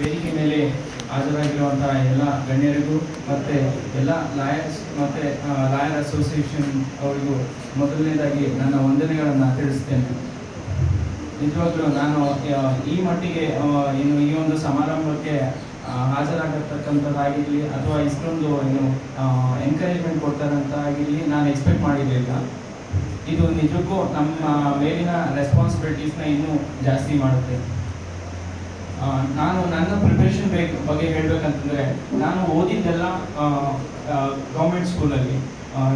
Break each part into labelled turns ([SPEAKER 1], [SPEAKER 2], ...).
[SPEAKER 1] ವೇದಿಕೆ ಮೇಲೆ ಹಾಜರಾಗಿರುವಂತಹ ಎಲ್ಲ ಗಣ್ಯರಿಗೂ ಮತ್ತು ಎಲ್ಲ ಲಾಯರ್ಸ್ ಮತ್ತು ಲಾಯರ್ ಅಸೋಸಿಯೇಷನ್ ಅವರಿಗೂ ಮೊದಲನೇದಾಗಿ ನನ್ನ ವಂದನೆಗಳನ್ನು ತಿಳಿಸ್ತೇನೆ. ನಿಜವಾಗ್ಲೂ ನಾನು ಈ ಮಟ್ಟಿಗೆ ಏನು ಈ ಒಂದು ಸಮಾರಂಭಕ್ಕೆ ಹಾಜರಾಗತಕ್ಕಂಥದ್ದಾಗಿರಲಿ ಅಥವಾ ಇಷ್ಟೊಂದು ಏನು ಎನ್ಕರೇಜ್ಮೆಂಟ್ ಕೊಡ್ತಾರಂತಾಗಿರಲಿ ನಾನು ಎಕ್ಸ್ಪೆಕ್ಟ್ ಮಾಡಿರಲಿಲ್ಲ. ಇದು ನಿಜಕ್ಕೂ ನಮ್ಮ ಮೇಲಿನ ರೆಸ್ಪಾನ್ಸಿಬಿಲಿಟೀಸ್ನ ಇನ್ನೂ ಜಾಸ್ತಿ ಮಾಡುತ್ತೆ. ನಾನು ನನ್ನ ಪ್ರಿಪ್ರೇಷನ್ ಬಗ್ಗೆ ಹೇಳಬೇಕಂತಂದರೆ, ನಾನು ಓದಿದ್ದೆಲ್ಲ ಗೌರ್ಮೆಂಟ್ ಸ್ಕೂಲಲ್ಲಿ,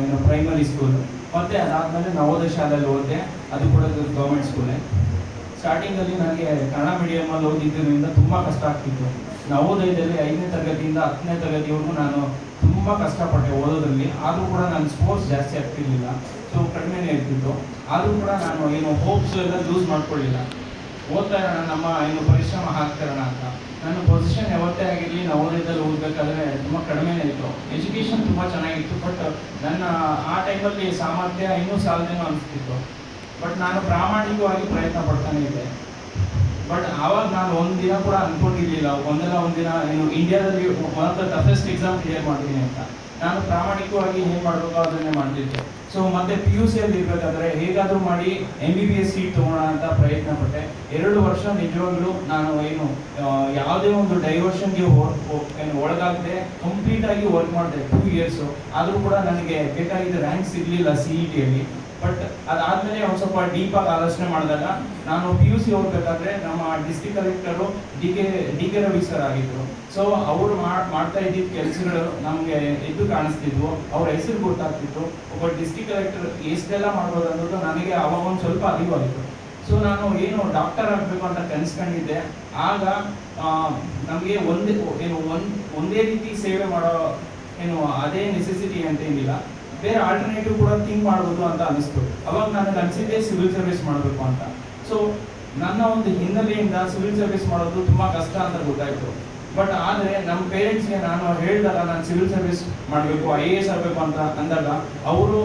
[SPEAKER 1] ಏನು ಪ್ರೈಮರಿ ಸ್ಕೂಲ್, ಮತ್ತು ಅದಾದಮೇಲೆ ನವೋದಯ ಶಾಲೆಯಲ್ಲಿ ಓದಿದೆ, ಅದು ಕೂಡ ಗೌರ್ಮೆಂಟ್ ಸ್ಕೂಲೇ. ಸ್ಟಾರ್ಟಿಂಗಲ್ಲಿ ನನಗೆ ಕನ್ನಡ ಮೀಡಿಯಮಲ್ಲಿ ಓದಿದ್ದರಿಂದ ತುಂಬ ಕಷ್ಟ ಆಗ್ತಿತ್ತು. ನವೋದಯದಲ್ಲಿ 5ನೇ ತರಗತಿಯಿಂದ 10ನೇ ತರಗತಿವರೆಗೂ ನಾನು ತುಂಬ ಕಷ್ಟಪಟ್ಟೆ ಓದೋದ್ರಲ್ಲಿ. ಆದರೂ ಕೂಡ ನನ್ನ ಸ್ಕೋರ್ಸ್ ಜಾಸ್ತಿ ಆಗ್ತಿರ್ಲಿಲ್ಲ, ಸೊ ಕಡಿಮೆನೇ ಇರ್ತಿತ್ತು. ಆದರೂ ಕೂಡ ನಾನು ಏನು ಹೋಪ್ಸ್ ಎಲ್ಲ ಲೂಸ್ ಮಾಡ್ಕೊಳ್ಳಿಲ್ಲ. ಓದ್ತಾ ಇರೋಣ, ನಮ್ಮ ಏನು ಪರಿಶ್ರಮ ಹಾಕ್ತಿರೋಣ ಅಂತ. ನನ್ನ ಪೊಸಿಷನ್ ಯಾವತ್ತೇ ಆಗಿರಲಿ ನವೋದಯದಲ್ಲಿ ಓದಬೇಕಾದ್ರೆ ತುಂಬ ಕಡಿಮೆನೇ ಇತ್ತು. ಎಜುಕೇಷನ್ ತುಂಬ ಚೆನ್ನಾಗಿತ್ತು, ಬಟ್ ನನ್ನ ಆ ಟೈಮಲ್ಲಿ ಸಾಮರ್ಥ್ಯ ಇನ್ನೂ ಸಾಲದೇನೋ ಅನಿಸ್ತಿತ್ತು. ಬಟ್ ನಾನು ಪ್ರಾಮಾಣಿಕವಾಗಿ ಪ್ರಯತ್ನ ಪಡ್ತಾನೆ ಇದ್ದೆ. ಬಟ್ ಆವಾಗ ನಾನು ಒಂದಿನ ಕೂಡ ಅಂದ್ಕೊಂಡಿರಲಿಲ್ಲ ಒಂದಿನ ಏನು ಇಂಡಿಯಾದಲ್ಲಿ one of the toughest exam clear ಮಾಡ್ತೀನಿ ಅಂತ. ನಾನು ಪ್ರಾಮಾಣಿಕವಾಗಿ ಏನು ಮಾಡಬೇಕು ಅದನ್ನೇ ಮಾಡ್ತಿದ್ದೆ. ಸೊ ಮತ್ತೆ PUC ಅಲ್ಲಿ ಇರಬೇಕಾದ್ರೆ ಹೇಗಾದರೂ ಮಾಡಿ MBBS ಸೀಟ್ ತೊಗೊಳ್ಳೋಣ ಅಂತ ಪ್ರಯತ್ನ ಪಟ್ಟೆ. 2 ವರ್ಷ ನಿಜವಾಗ್ಲೂ ನಾನು ಏನು ಯಾವುದೇ ಒಂದು ಡೈವರ್ಷನ್ಗೆ ಒಳಗಾಗದೆ ಕಂಪ್ಲೀಟಾಗಿ ವರ್ಕ್ ಮಾಡಿದೆ 2 ಇಯರ್ಸು. ಆದರೂ ಕೂಡ ನನಗೆ ಬೇಕಾಗಿದ್ದ ರ್ಯಾಂಕ್ ಸಿಗಲಿಲ್ಲ CETಯಲ್ಲಿ. ಬಟ್ ಅದಾದಮೇಲೆ ಒಂದು ಸ್ವಲ್ಪ ಡೀಪಾಗಿ ಆಲೋಚನೆ ಮಾಡಿದಾಗ, ನಾನು PUC ಹೋಗ್ಬೇಕಾದ್ರೆ ನಮ್ಮ district collector D K Ravi sir ಆಗಿದ್ರು. ಸೊ ಅವರು ಮಾಡ್ತಾ ಇದ್ದಿದ್ದ ಕೆಲಸಗಳು ನಮಗೆ ಎದ್ದು ಕಾಣಿಸ್ತಿದ್ವು, ಅವ್ರ ಹೆಸರು ಗೊತ್ತಾಗ್ತಿತ್ತು. ಒಬ್ಬ ಡಿಸ್ಟ್ರಿಕ್ಟ್ ಕಲೆಕ್ಟರ್ ಎಷ್ಟೆಲ್ಲ ಮಾಡ್ಬೋದು ಅನ್ನೋದು ನನಗೆ ಅವಾಗ ಒಂದು ಸ್ವಲ್ಪ ಅರಿವಾಗಿತ್ತು. ಸೊ ನಾನು ಏನು ಡಾಕ್ಟರ್ ಆಗಬೇಕು ಅಂತ ಕನಸ್ಕೊಂಡಿದ್ದೆ. ಆಗ ನಮಗೆ ಒಂದೇ ರೀತಿ ಸೇವೆ ಮಾಡೋ ಏನು ಅದೇ ನೆಸೆಸಿಟಿ ಅಂತ ಏನಿಲ್ಲ, ಬೇರೆ ಆಲ್ಟರ್ನೇಟಿವ್ ಕೂಡ ಥಿಂಕ್ ಮಾಡ್ಬೋದು ಅಂತ ಅನಿಸ್ತು. ಅವಾಗ ನನಗೆ ಅನಿಸಿದ್ದೆ ಸಿವಿಲ್ ಸರ್ವಿಸ್ ಮಾಡಬೇಕು ಅಂತ. ಸೊ ನನ್ನ ಒಂದು ಹಿನ್ನೆಲೆಯಿಂದ ಸಿವಿಲ್ ಸರ್ವಿಸ್ ಮಾಡೋದು ತುಂಬ ಕಷ್ಟ ಅಂತ ಗೊತ್ತಾಯಿತು. ಬಟ್ ಆದರೆ ನಮ್ಮ ಪೇರೆಂಟ್ಸ್ಗೆ ನಾನು ಹೇಳಿದಾಗ ನಾನು ಸಿವಿಲ್ ಸರ್ವಿಸ್ ಮಾಡಬೇಕು, IAS ಆಗಬೇಕು ಅಂತ ಅಂದಾಗ ಅವರು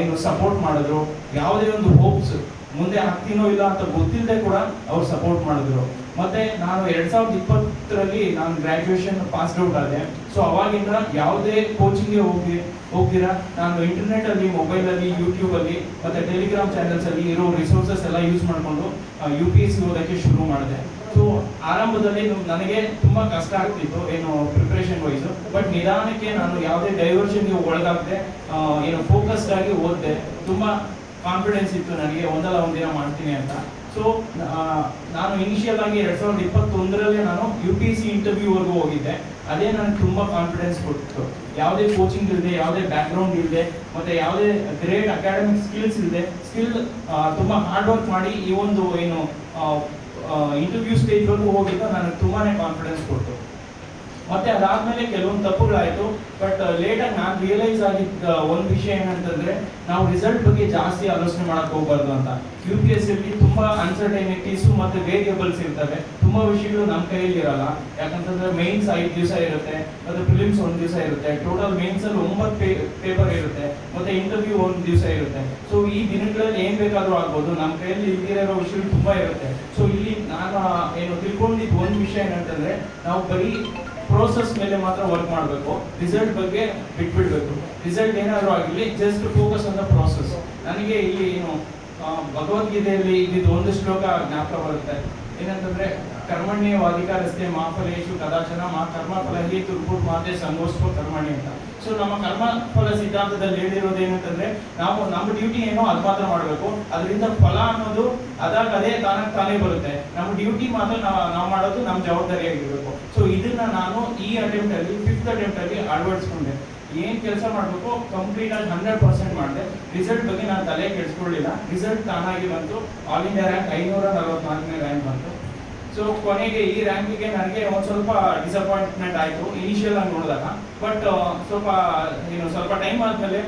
[SPEAKER 1] ಏನು ಸಪೋರ್ಟ್ ಮಾಡಿದ್ರು. ಯಾವುದೇ ಒಂದು ಹೋಪ್ಸ್ ಮುಂದೆ ಆಗ್ತೀನೋ ಇಲ್ಲ ಅಂತ ಗೊತ್ತಿಲ್ಲದೆ ಕೂಡ ಅವ್ರು ಸಪೋರ್ಟ್ ಮಾಡಿದ್ರು. ಮತ್ತೆ ನಾನು 2020ರಲ್ಲಿ ನಾನು ಗ್ರ್ಯಾಜುಯೇಷನ್ ಪಾಸ್ಡ್ ಔಟ್ ಆದೆ. ಸೊ ಅವಾಗಿಂದ ಯಾವುದೇ ಕೋಚಿಂಗ್ಗೆ ಹೋಗ್ತೀರಾ ನಾನು ಇಂಟರ್ನೆಟಲ್ಲಿ, ಮೊಬೈಲಲ್ಲಿ, ಯೂಟ್ಯೂಬಲ್ಲಿ ಮತ್ತು ಟೆಲಿಗ್ರಾಮ್ ಚಾನೆಲ್ಸಲ್ಲಿ ಇರೋ ರಿಸೋರ್ಸಸ್ ಎಲ್ಲ ಯೂಸ್ ಮಾಡಿಕೊಂಡು UPSC ಓದೋಕ್ಕೆ ಶುರು ಮಾಡಿದೆ. ಸೊ ಆರಂಭದಲ್ಲಿ ನನಗೆ ತುಂಬ ಕಷ್ಟ ಆಗ್ತಿತ್ತು ಏನು ಪ್ರಿಪ್ರೇಷನ್ ವೈಸು. ಬಟ್ ನಿಧಾನಕ್ಕೆ ನಾನು ಯಾವುದೇ ಡೈವರ್ಷನ್ಗೆ ಒಳಗಾಗದೆ ಏನು ಫೋಕಸ್ಡ್ ಆಗಿ ಓದಿದೆ. ತುಂಬ ಕಾನ್ಫಿಡೆನ್ಸ್ ಇತ್ತು ನನಗೆ ಒಂದಿನ ಮಾಡ್ತೀನಿ ಅಂತ. ಸೊ ನಾನು ಇನಿಷಿಯಲ್ ಆಗಿ 2021ರಲ್ಲಿ ನಾನು UPSC ಇಂಟರ್ವ್ಯೂವರೆಗೂ ಹೋಗಿದ್ದೆ. ಅದೇ ನನಗೆ ತುಂಬ ಕಾನ್ಫಿಡೆನ್ಸ್ ಕೊಟ್ಟಿತ್ತು. ಯಾವುದೇ ಕೋಚಿಂಗ್ ಇಲ್ಲದೆ, ಯಾವುದೇ ಬ್ಯಾಕ್ಗ್ರೌಂಡ್ ಇಲ್ಲದೆ, ಮತ್ತು ಯಾವುದೇ ಗ್ರೇಟ್ ಅಕಾಡೆಮಿಕ್ ಸ್ಕಿಲ್ಸ್ ಇಲ್ಲದೆ, ತುಂಬ ಹಾರ್ಡ್ ವರ್ಕ್ ಮಾಡಿ ಈ ಒಂದು ಏನು ಇಂಟರ್ವ್ಯೂ ಸ್ಟೇಜ್ವರೆಗೂ ಹೋಗಿದ್ದು ನನಗೆ ತುಂಬಾ ಕಾನ್ಫಿಡೆನ್ಸ್ ಕೊಟ್ಟು. ಮತ್ತೆ ಅದಾದಮೇಲೆ ಕೆಲವೊಂದು ತಪ್ಪುಗಳಾಯಿತು. ಬಟ್ ಲೇಟಾಗಿ ನಾನು ರಿಯಲೈಸ್ ಆಗಿದ್ದ ಒಂದು ವಿಷಯ ಏನಂತಂದರೆ, ನಾವು ರಿಸಲ್ಟ್ ಬಗ್ಗೆ ಜಾಸ್ತಿ ಆಲೋಚನೆ ಮಾಡೋಕ್ಕೆ ಹೋಗ್ಬಾರ್ದು ಅಂತ. UPSCಯಲ್ಲಿ ತುಂಬ ಅನ್ಸರ್ಟೈನಿಟೀಸು ಮತ್ತು ವೇರಿಯಬಲ್ಸ್ ಇರ್ತವೆ. ತುಂಬ ವಿಷಯಗಳು ನಮ್ಮ ಕೈಯಲ್ಲಿ ಇರಲ್ಲ. ಯಾಕಂತಂದರೆ ಮೇನ್ಸ್ 5 ದಿವಸ ಇರುತ್ತೆ, ಮತ್ತು ಪ್ರಿಲಿಮ್ಸ್ 1 ದಿವಸ ಇರುತ್ತೆ. ಟೋಟಲ್ ಮೇನ್ಸಲ್ಲಿ 9 ಪೇಪರ್ ಇರುತ್ತೆ, ಮತ್ತು ಇಂಟರ್ವ್ಯೂ 1 ದಿವಸ ಇರುತ್ತೆ. ಸೊ ಈ ದಿನಗಳಲ್ಲಿ ಏನು ಬೇಕಾದರೂ ಆಗ್ಬೋದು, ನಮ್ಮ ಕೈಯಲ್ಲಿ ಇರೋ ವಿಷಯಗಳು ತುಂಬ ಇರುತ್ತೆ. ಸೊ ಇಲ್ಲಿ ನಾನು ಏನು ತಿಳ್ಕೊಂಡಿದ್ದು ಒಂದು ವಿಷಯ ಏನಂತಂದರೆ, ನಾವು ಬರೀ ಪ್ರೋಸೆಸ್ ಮೇಲೆ ಮಾತ್ರ ವರ್ಕ್ ಮಾಡಬೇಕು, ರಿಸಲ್ಟ್ ಬಗ್ಗೆ ಬಿಟ್ಬಿಡ್ಬೇಕು. ರಿಸಲ್ಟ್ ಏನಾದರೂ ಆಗಿರಲಿ, just focus on the process. ನನಗೆ ಇಲ್ಲಿ ಏನು ಭಗವದ್ಗೀತೆಯಲ್ಲಿ ಇದ್ದಿದ್ದು ಒಂದು ಶ್ಲೋಕ ಜ್ಞಾಪಕ ಬರುತ್ತೆ. ಏನಂತಂದರೆ, ಕರ್ಮಣ್ಯೇವಾಧಿಕಾರಸ್ತೆ ಮಾ ಫಲೇಷು ಕದಾಚನ ಮಾ ಕರ್ಮಫಲ ಹೇತು ಮಾತೆ ಸಂಗೋಷ್ಠೋ ಕರ್ಮಣಿ ಅಂತ. ಸೊ ನಮ್ಮ ಕರ್ಮಫಲ ಸಿದ್ಧಾಂತದಲ್ಲಿ ಹೇಳಿರೋದು ಏನಂತಂದರೆ, ನಾವು ನಮ್ಮ ಡ್ಯೂಟಿ ಏನೋ ಅದು ಮಾತ್ರ ಮಾಡಬೇಕು. ಅದರಿಂದ ಫಲ ಅನ್ನೋದು ಅದೇ ತಾನೇ ಬರುತ್ತೆ. ನಮ್ಮ ಡ್ಯೂಟಿ ಮಾತ್ರ ನಾವು ಮಾಡೋದು ನಮ್ಮ ಜವಾಬ್ದಾರಿಯಾಗಿರಬೇಕು. ಸೊ ಇದನ್ನ ನಾನು ಈ ಅಟೆಂಪ್ಟಲ್ಲಿ 5th ಅಟೆಂಪ್ಟಲ್ಲಿ ಅಳವಡಿಸ್ಕೊಂಡೆ. ಏನು ಕೆಲಸ ಮಾಡಬೇಕು ಕಂಪ್ಲೀಟಾಗಿ 100% ಮಾಡಿದೆ. ರಿಸಲ್ಟ್ ಬಗ್ಗೆ ನಾನು ತಲೆ ಕೆಡಿಸ್ಕೊಳ್ಳಿಲ್ಲ. ರಿಸಲ್ಟ್ ತಾನಾಗಿ ಬಂತು. ಆಲ್ ಇಂಡಿಯಾ ರ್ಯಾಂಕ್ 544ನೇ ರ್ಯಾಂಕ್ ಬಂತು. ಸೊ ಕೊನೆಗೆ ಈ ರ್ಯಾಂಕಿಗೆ ನನಗೆ ಒಂದು ಸ್ವಲ್ಪ ಡಿಸಪಾಯಿಂಟ್ಮೆಂಟ್ ಆಯಿತು ಇನಿಷಿಯಲ್ ಆಗಿ ನೋಡಿದಾಗ. ಬಟ್ ಸ್ವಲ್ಪ ಟೈಮ್ ಆದಮೇಲೆ